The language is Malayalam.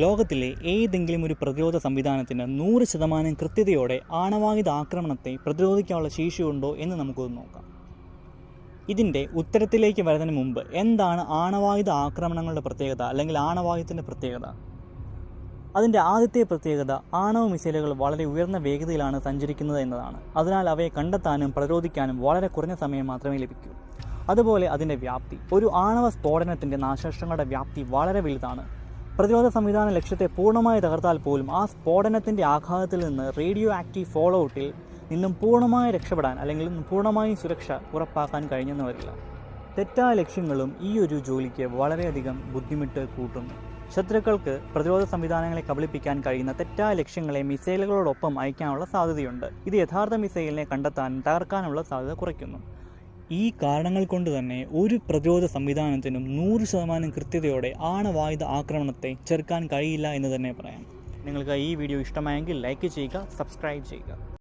ലോകത്തിലെ ഏതെങ്കിലും ഒരു പ്രതിരോധ സംവിധാനത്തിന് 100% കൃത്യതയോടെ ആണവായുധ ആക്രമണത്തെ പ്രതിരോധിക്കാനുള്ള ശേഷിയുണ്ടോ എന്ന് നമുക്കൊന്ന് നോക്കാം. ഇതിൻ്റെ ഉത്തരത്തിലേക്ക് വരുന്നതിന് മുമ്പ് എന്താണ് ആണവായുധ ആക്രമണങ്ങളുടെ പ്രത്യേകത അല്ലെങ്കിൽ ആണവായുധത്തിൻ്റെ പ്രത്യേകത? അതിൻ്റെ ആദ്യത്തെ പ്രത്യേകത ആണവ മിസൈലുകൾ വളരെ ഉയർന്ന വേഗതയിലാണ് സഞ്ചരിക്കുന്നത് എന്നതാണ്. അതിനാൽ അവയെ കണ്ടെത്താനും പ്രതിരോധിക്കാനും വളരെ കുറഞ്ഞ സമയം മാത്രമേ ലഭിക്കൂ. അതുപോലെ അതിൻ്റെ വ്യാപ്തി, ഒരു ആണവ സ്ഫോടനത്തിൻ്റെ നാശനഷ്ടങ്ങളുടെ വ്യാപ്തി വളരെ വലുതാണ്. പ്രതിരോധ സംവിധാന ലക്ഷ്യത്തെ പൂർണ്ണമായി തകർത്താൽ പോലും ആ സ്ഫോടനത്തിൻ്റെ ആഘാതത്തിൽ നിന്ന് റേഡിയോ ആക്റ്റീവ് ഫോളോ ഔട്ടിൽ നിന്നും പൂർണ്ണമായി രക്ഷപ്പെടാൻ അല്ലെങ്കിൽ പൂർണ്ണമായും സുരക്ഷ ഉറപ്പാക്കാൻ കഴിഞ്ഞെന്ന് വരില്ല. തെറ്റായ ലക്ഷ്യങ്ങളും ഈ ഒരു ജോലിക്ക് വളരെയധികം ബുദ്ധിമുട്ട് കൂട്ടുന്നു. ശത്രുക്കൾക്ക് പ്രതിരോധ സംവിധാനങ്ങളെ കബളിപ്പിക്കാൻ കഴിയുന്ന തെറ്റായ ലക്ഷ്യങ്ങളെ മിസൈലുകളോടൊപ്പം അയക്കാനുള്ള സാധ്യതയുണ്ട്. ഇത് യഥാർത്ഥ മിസൈലിനെ കണ്ടെത്താനും തകർക്കാനുള്ള സാധ്യത കുറയ്ക്കുന്നു. ഈ കാരണങ്ങൾ കൊണ്ട് തന്നെ ഒരു പ്രതിരോധ സംവിധാനത്തിനും 100% കൃത്യതയോടെ ആണവായുധ ആക്രമണത്തെ ചെറുക്കാൻ കഴിയില്ല എന്ന് തന്നെ പറയാം. നിങ്ങൾക്ക് ഈ വീഡിയോ ഇഷ്ടമായെങ്കിൽ ലൈക്ക് ചെയ്യുക, സബ്സ്ക്രൈബ് ചെയ്യുക.